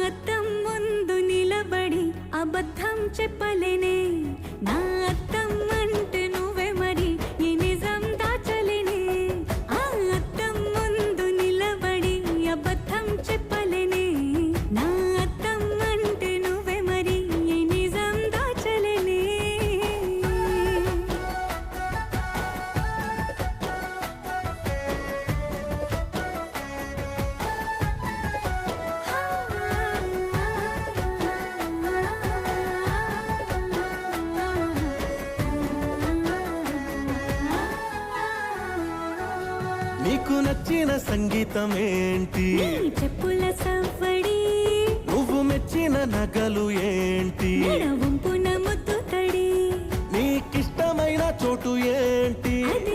అద్దం ముందు నిలబడి అబద్ధం చెప్పలేనే నా అద్దం అంటే నువ్వే మరి ఈ నిజం దాచలేనే ఆ అద్దం ముందు నిలబడి అబద్ధం చెప్పలేనే నా అద్దం అంటే నువ్వే మరి ఈ నిజం దాచలేనే నీకు నచ్చిన సంగీతం ఏంటి నీ చెప్పుల సవ్వడి నువ్వు మెచ్చిన నగలు ఏంటి వంపున ముద్దు తడి నీకిష్టమైన చోటు ఏంటి అది